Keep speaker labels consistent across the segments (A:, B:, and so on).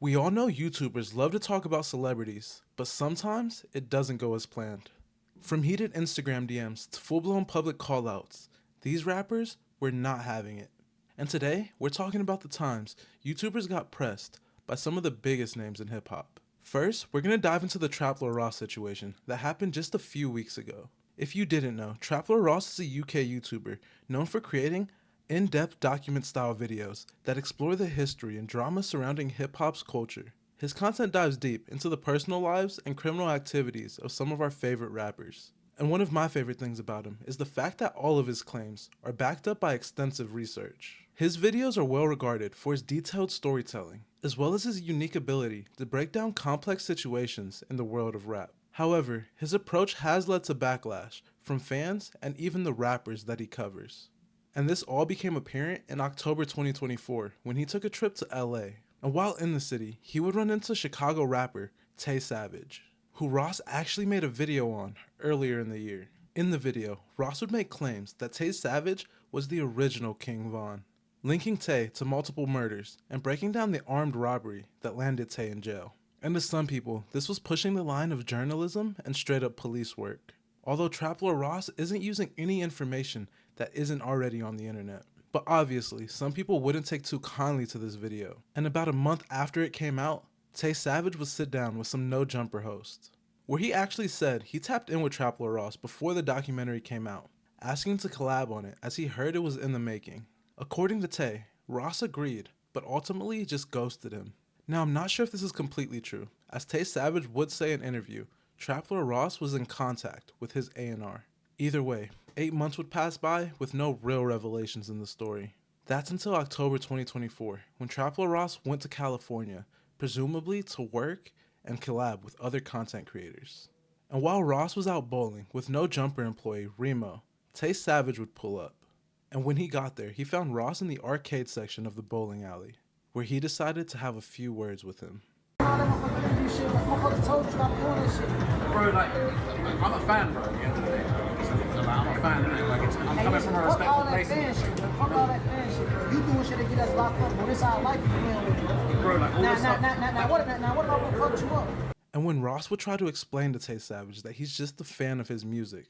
A: We all know YouTubers love to talk about celebrities, but sometimes it doesn't go as planned. From heated Instagram DMs to full-blown public callouts, these rappers were not having it. And today, we're talking about the times YouTubers got pressed by some of the biggest names in hip-hop. First, we're going to dive into the Trap Lord Ross situation that happened just a few weeks ago. If you didn't know, Trap Lord Ross is a UK YouTuber known for creating in-depth document-style videos that explore the history and drama surrounding hip-hop's culture. His content dives deep into the personal lives and criminal activities of some of our favorite rappers. And one of my favorite things about him is the fact that all of his claims are backed up by extensive research. His videos are well regarded for his detailed storytelling, as well as his unique ability to break down complex situations in the world of rap. However, his approach has led to backlash from fans and even the rappers that he covers. And this all became apparent in October 2024 when he took a trip to LA. And while in the city, he would run into Chicago rapper Tay Savage, who Ross actually made a video on earlier in the year. In the video, Ross would make claims that Tay Savage was the original King Von, linking Tay to multiple murders and breaking down the armed robbery that landed Tay in jail. And to some people, this was pushing the line of journalism and straight up police work. Although Trap Lord Ross isn't using any information that isn't already on the internet. But obviously, some people wouldn't take too kindly to this video. And about a month after it came out, Tay Savage would sit down with some No Jumper hosts, where he actually said he tapped in with Trap Lord Ross before the documentary came out, asking to collab on it as he heard it was in the making. According to Tay, Ross agreed, but ultimately just ghosted him. Now I'm not sure if this is completely true, as Tay Savage would say in an interview, Trap Lord Ross was in contact with his A&R. Either way, 8 months would pass by with no real revelations in the story. That's until October 2024, when Trap Lord Ross went to California, presumably to work and collab with other content creators. And while Ross was out bowling with No Jumper employee Remo, Tay Savage would pull up. And when he got there, he found Ross in the arcade section of the bowling alley, where he decided to have a few words with him.
B: Bro, like, I'm a fan, bro, at the end of the day. I'm a fan, innit? Like, I'm coming from a respectful place.
C: Fuck all that fan shit. You doing shit to get us locked up, bro. This our life you playing with.
B: Bro, like, all this stuff.
C: Now what if I fucked you up?
A: And when Ross would try to explain to Tay Savage that he's just a fan of his music,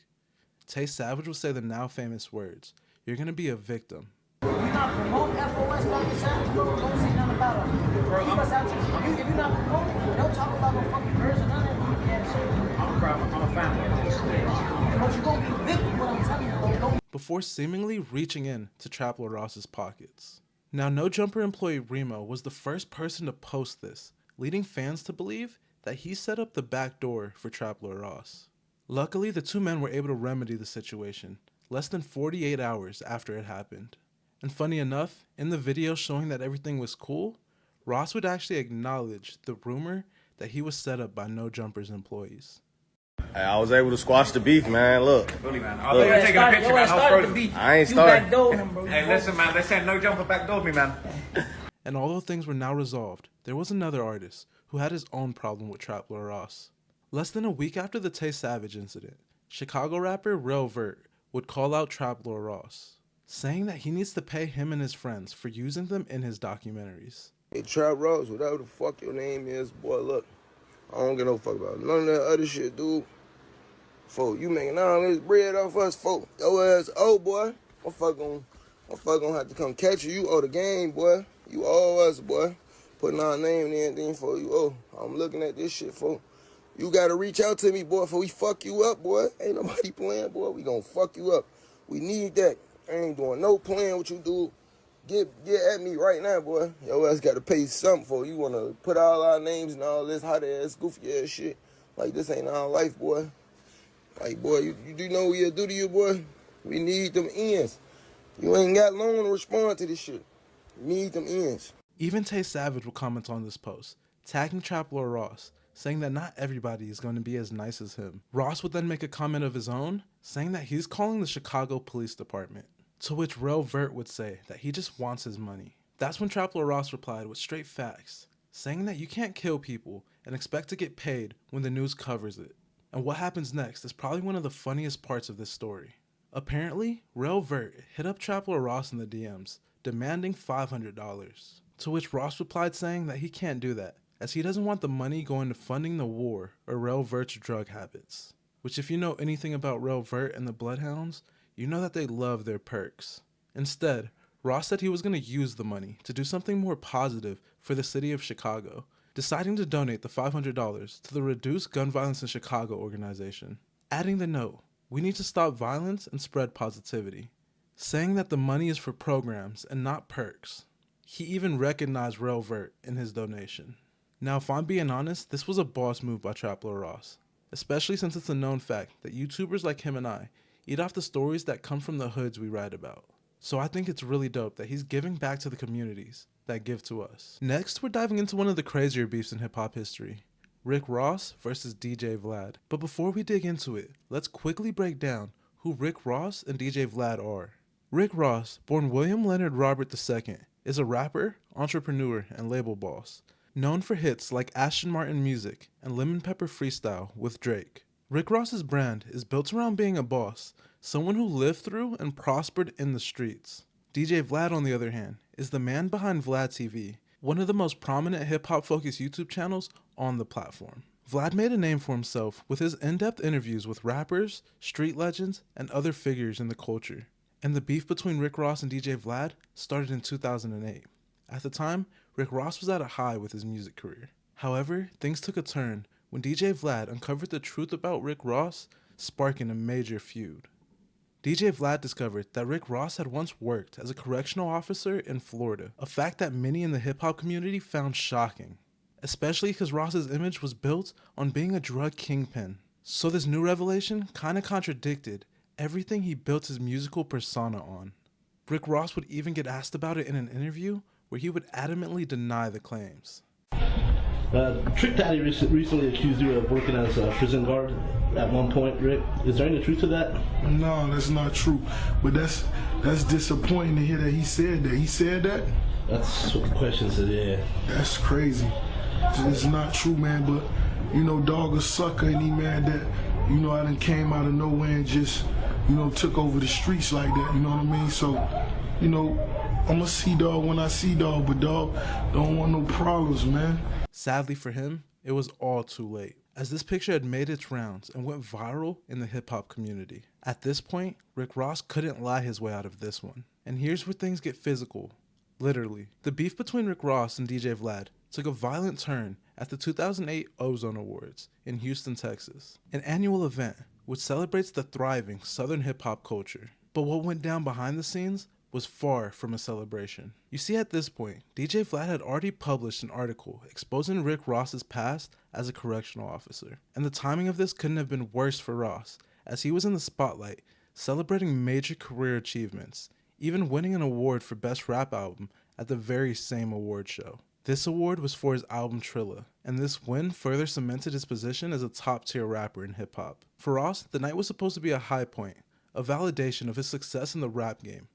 A: Tay Savage would say the now famous words, "You're gonna be a victim."
C: You're not promoting FOS like this out, bro. Don't say nothing about it.
B: Bro,
C: Keep us out your shit. If you're not promoting, don't talk about no fucking birds or none of that goofy shit.
B: I'm a fan.
C: But you're gonna be victim, what I'm telling you, bro. Don't
A: Before seemingly reaching in to Trap Lord Ross's pockets. Now, No Jumper employee Remo was the first person to post this, leading fans to believe that he set up the back door for Trap Lord Ross. Luckily, the two men were able to remedy the situation less than 48 hours after it happened. And funny enough, in the video showing that everything was cool, Ross would actually acknowledge the rumor that he was set up by No Jumper's employees.
D: I was able to squash the beef, man. Look.
B: Bully, man. I was going to take a picture, man. I was frozen.
D: I ain't started.
B: Hey, listen, man. They said No Jumper backdoored me, man.
A: And although things were now resolved, there was another artist who had his own problem with Trap Lord Ross. Less than a week after the Tay Savage incident, Chicago rapper Vert would call out Trap Lord Ross, saying that he needs to pay him and his friends for using them in his documentaries.
E: Hey, Trap Ross, whatever the fuck your name is, boy, look, I don't give no fuck about none of that other shit, dude. Folk, you making all this bread off us, folk. Your ass, oh, boy. My fuck gonna have to come catch you. You owe the game, boy. You owe us, boy. Putting our name and everything for you. Oh, I'm looking at this shit, folk. You gotta reach out to me, boy, before we fuck you up, boy. Ain't nobody playing, boy. We gonna fuck you up. We need that. I ain't doing no playing with you, dude. Get at me right now, boy. Your ass gotta pay something for you. Wanna put all our names and all this hot ass, goofy ass shit. Like, this ain't our life, boy. Like, boy, you do know what you'll do to you, boy? We need them ends. You ain't got long to respond to this shit. We need them ends.
A: Even Tay Savage will comment on this post, tagging Trap Lord Ross, saying that not everybody is going to be as nice as him. Ross would then make a comment of his own, saying that he's calling the Chicago Police Department, to which Vert would say that he just wants his money. That's when Trap Lord Ross replied with straight facts, saying that you can't kill people and expect to get paid when the news covers it. And what happens next is probably one of the funniest parts of this story. Apparently, Vert hit up Trap Lord Ross in the DMs, demanding $500, to which Ross replied saying that he can't do that, as he doesn't want the money going to funding the war or Rel Vert's drug habits. Which, if you know anything about Rel Vert and the Bloodhounds, you know that they love their perks. Instead, Ross said he was going to use the money to do something more positive for the city of Chicago, deciding to donate the $500 to the Reduce Gun Violence in Chicago organization. Adding the note, "We need to stop violence and spread positivity," saying that the money is for programs and not perks. He even recognized Rel Vert in his donation. Now, if I'm being honest, this was a boss move by Trapler Ross, especially since it's a known fact that YouTubers like him and I eat off the stories that come from the hoods we write about. So I think it's really dope that he's giving back to the communities that give to us. Next, we're diving into one of the crazier beefs in hip-hop history, Rick Ross versus DJ Vlad. But before we dig into it, let's quickly break down who Rick Ross and DJ Vlad are. Rick Ross, born William Leonard Robert II, is a rapper, entrepreneur, and label boss, known for hits like Ashton Martin Music and Lemon Pepper Freestyle with Drake. Rick Ross's brand is built around being a boss, someone who lived through and prospered in the streets. DJ Vlad, on the other hand, is the man behind Vlad TV, one of the most prominent hip-hop focused YouTube channels on the platform. Vlad made a name for himself with his in-depth interviews with rappers, street legends, and other figures in the culture. And the beef between Rick Ross and DJ Vlad started in 2008. At the time, Rick Ross was at a high with his music career. However, things took a turn when DJ Vlad uncovered the truth about Rick Ross, sparking a major feud. DJ Vlad discovered that Rick Ross had once worked as a correctional officer in Florida, a fact that many in the hip-hop community found shocking, especially because Ross's image was built on being a drug kingpin. So this new revelation kinda contradicted everything he built his musical persona on. Rick Ross would even get asked about it in an interview where he would adamantly deny the claims.
F: Trick Daddy recently accused you of working as a prison guard at one point, Rick. Is there any truth to that?
G: No, that's not true. But that's disappointing to hear that he said that. He said that?
F: That's what the question said, yeah.
G: That's crazy. It's not true, man. But, you know, dog a sucker, and he mad that, you know, I done came out of nowhere and just, you know, took over the streets like that, you know what I mean? So, you know, I'm a sea dog when I see dog, but dog don't want no problems, man.
A: Sadly for him, it was all too late, as this picture had made its rounds and went viral in the hip-hop community. At this point, Rick Ross couldn't lie his way out of this one. And here's where things get physical. Literally. The beef between Rick Ross and DJ Vlad took a violent turn at the 2008 Ozone Awards in Houston, Texas, an annual event which celebrates the thriving Southern hip-hop culture. But what went down behind the scenes was far from a celebration. You see, at this point, DJ Vlad had already published an article exposing Rick Ross's past as a correctional officer. And the timing of this couldn't have been worse for Ross, as he was in the spotlight, celebrating major career achievements, even winning an award for Best Rap Album at the very same award show. This award was for his album Trilla, and this win further cemented his position as a top-tier rapper in hip-hop. For Ross, the night was supposed to be a high point, a validation of his success in the rap game.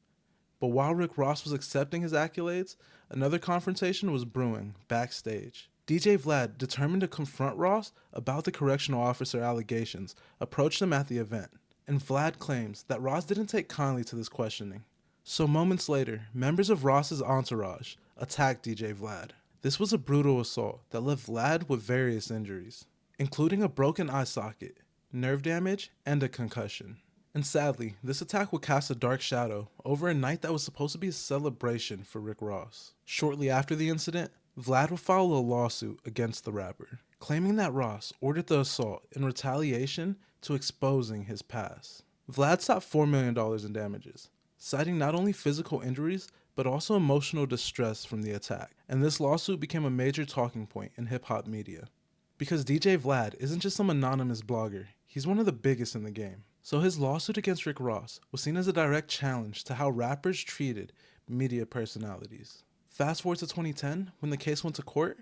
A: But while Rick Ross was accepting his accolades, another confrontation was brewing backstage. DJ Vlad, determined to confront Ross about the correctional officer allegations, approached him at the event. And Vlad claims that Ross didn't take kindly to this questioning. So moments later, members of Ross's entourage attacked DJ Vlad. This was a brutal assault that left Vlad with various injuries, including a broken eye socket, nerve damage, and a concussion. And sadly, this attack would cast a dark shadow over a night that was supposed to be a celebration for Rick Ross. Shortly after the incident, Vlad would file a lawsuit against the rapper, claiming that Ross ordered the assault in retaliation to exposing his past. Vlad sought $4 million in damages, citing not only physical injuries, but also emotional distress from the attack. And this lawsuit became a major talking point in hip-hop media. Because DJ Vlad isn't just some anonymous blogger, he's one of the biggest in the game. So his lawsuit against Rick Ross was seen as a direct challenge to how rappers treated media personalities. Fast forward to 2010, when the case went to court,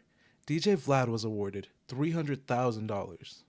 A: DJ Vlad was awarded $300,000,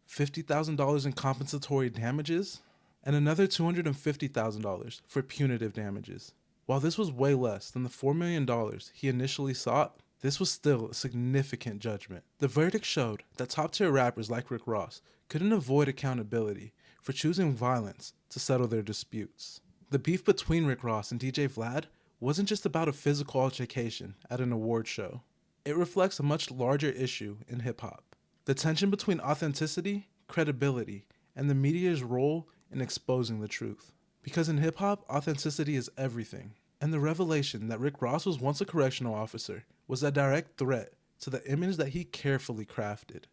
A: $50,000 in compensatory damages, and another $250,000 for punitive damages. While this was way less than the $4 million he initially sought, this was still a significant judgment. The verdict showed that top-tier rappers like Rick Ross couldn't avoid accountability for choosing violence to settle their disputes. The beef between Rick Ross and DJ Vlad wasn't just about a physical altercation at an award show. it reflects a much larger issue in hip-hop. The tension between authenticity, credibility, and the media's role in exposing the truth. Because in hip-hop, authenticity is everything. And the revelation that Rick Ross was once a correctional officer was a direct threat to the image that he carefully crafted.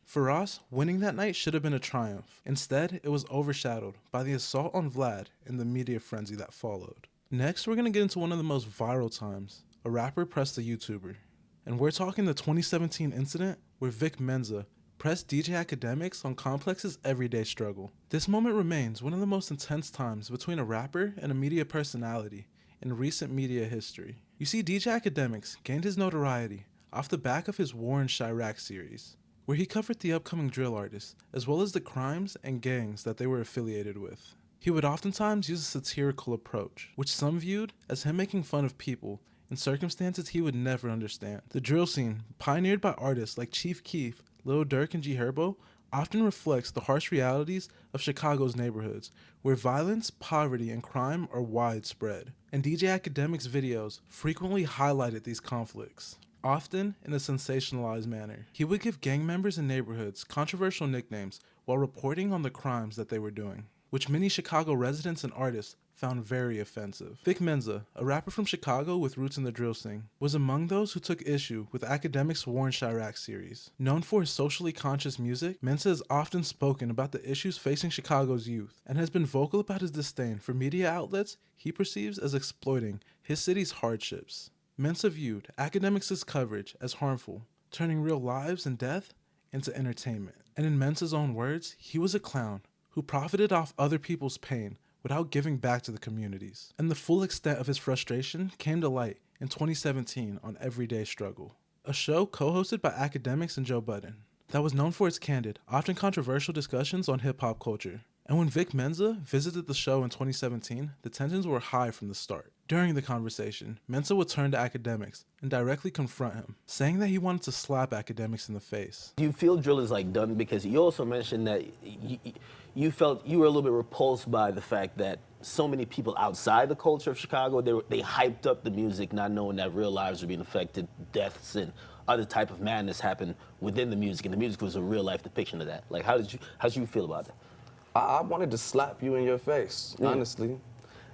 A: For Ross, winning that night should have been a triumph. Instead, it was overshadowed by the assault on Vlad and the media frenzy that followed. Next, we're going to get into one of the most viral times. A rapper pressed a YouTuber. And we're talking the 2017 incident where Vic Mensa pressed DJ Akademiks on Complex's everyday struggle. This moment remains one of the most intense times between a rapper and a media personality in recent media history. You see, DJ Akademiks gained his notoriety off the back of his War in Chirac series, where he covered the upcoming drill artists, as well as the crimes and gangs that they were affiliated with. He would oftentimes use a satirical approach, which some viewed as him making fun of people in circumstances he would never understand. The drill scene, pioneered by artists like Chief Keef, Lil Durk, and G Herbo, often reflects the harsh realities of Chicago's neighborhoods, where violence, poverty, and crime are widespread. And DJ Akademiks' videos frequently highlighted these conflicts, often in a sensationalized manner. He would give gang members in neighborhoods controversial nicknames while reporting on the crimes that they were doing, which many Chicago residents and artists found very offensive. Vic Mensa, a rapper from Chicago with roots in the drill scene, was among those who took issue with Akademiks' War in Chirac series. Known for his socially conscious music, Mensa has often spoken about the issues facing Chicago's youth and has been vocal about his disdain for media outlets he perceives as exploiting his city's hardships. Mensa viewed Akademiks' coverage as harmful, turning real lives and death into entertainment. And in Mensa's own words, he was a clown who profited off other people's pain without giving back to the communities. And the full extent of his frustration came to light in 2017 on Everyday Struggle, a show co-hosted by Akademiks and Joe Budden that was known for its candid, often controversial discussions on hip-hop culture. And when Vic Mensa visited the show in 2017, the tensions were high from the start. During the conversation, Mensa would turn to Akademiks and directly confront him, saying that he wanted to slap Akademiks in the face.
H: Do you feel drill is like done? Because you also mentioned that you felt you were a little bit repulsed by the fact that so many people outside the culture of Chicago, they hyped up the music, not knowing that real lives were being affected, deaths and other type of madness happened within the music, and the music was a real life depiction of that. Like, how did you feel about that?
I: I wanted to slap you in your face, honestly.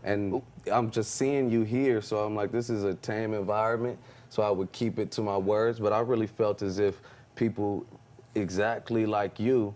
I: And I'm just seeing you here, so I'm like, this is a tame environment, so I would keep it to my words, but I really felt as if people exactly like you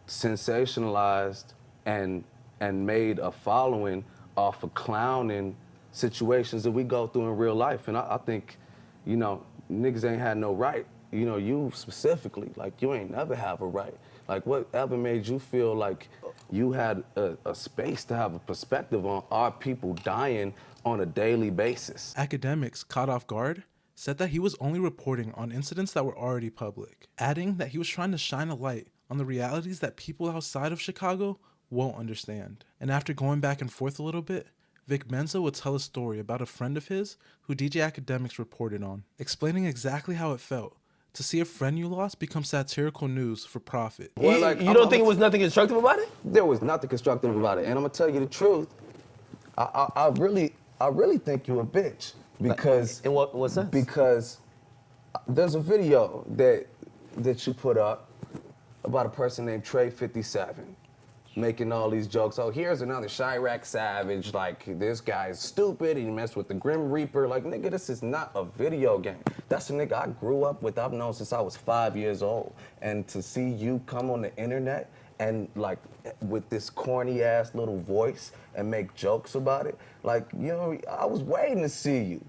I: sensationalized and made a following off of clowning situations that we go through in real life. And I think, you know, niggas ain't had no right. You know, you specifically, like, you ain't never have a right. Like, whatever made you feel like you had a space to have a perspective on our people dying on a daily basis?
A: Akademiks, caught off guard, said that he was only reporting on incidents that were already public, adding that he was trying to shine a light on the realities that people outside of Chicago won't understand. And after going back and forth a little bit, Vic Mensa would tell a story about a friend of his who DJ Akademiks reported on, explaining exactly how it felt to see a friend you lost become satirical news for profit.
I: Well, like,
H: you don't think it was nothing constructive about it?
I: There was nothing constructive about it, and I'm gonna tell you the truth. I really think you're a bitch because.
H: In what sense?
I: Because there's a video that you put up about a person named Trey 57 making all these jokes. Oh, here's another Chirac savage. Like, this guy's stupid. He messed with the Grim Reaper. Like, nigga, this is not a video game. That's a nigga I grew up with. I've known since I was 5 years old. And to see you come on the internet and, like, with this corny ass little voice and make jokes about it, like, you know, I was waiting to see you.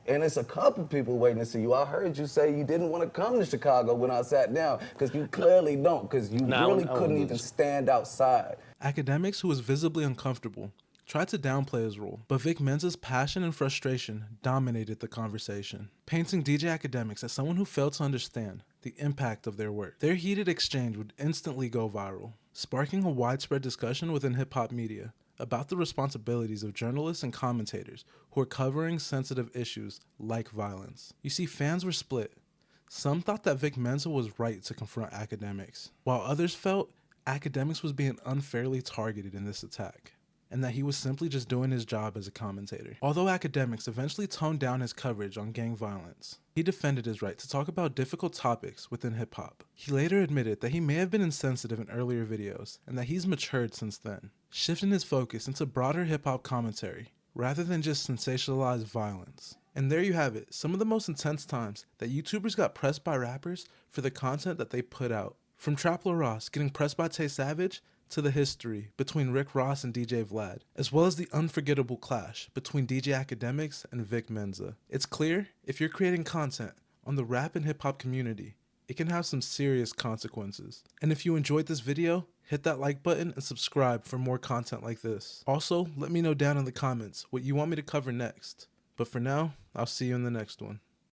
I: And it's a couple people waiting to see you. I heard you say you didn't want to come to Chicago when I sat down, because you clearly don't, because you really couldn't even stand outside.
A: Akademiks, who was visibly uncomfortable, tried to downplay his role, but Vic Mensa's passion and frustration dominated the conversation, painting DJ Akademiks as someone who failed to understand the impact of their work. Their heated exchange would instantly go viral, sparking a widespread discussion within hip-hop media about the responsibilities of journalists and commentators who are covering sensitive issues like violence. You see, fans were split. Some thought that Vic Mensa was right to confront Akademiks, while others felt Akademiks was being unfairly targeted in this attack. and that he was simply just doing his job as a commentator. Although Akademiks eventually toned down his coverage on gang violence, he defended his right to talk about difficult topics within hip-hop. He later admitted that he may have been insensitive in earlier videos, and that he's matured since then, shifting his focus into broader hip-hop commentary, rather than just sensationalized violence. And there you have it, some of the most intense times that YouTubers got pressed by rappers for the content that they put out. From Traplo Ross getting pressed by Tay Savage, to the history between Rick Ross and DJ Vlad, as well as the unforgettable clash between DJ Akademiks and Vic Mensa. It's clear, if you're creating content on the rap and hip hop community, it can have some serious consequences. And if you enjoyed this video, hit that like button and subscribe for more content like this. Also, let me know down in the comments what you want me to cover next. But for now, I'll see you in the next one.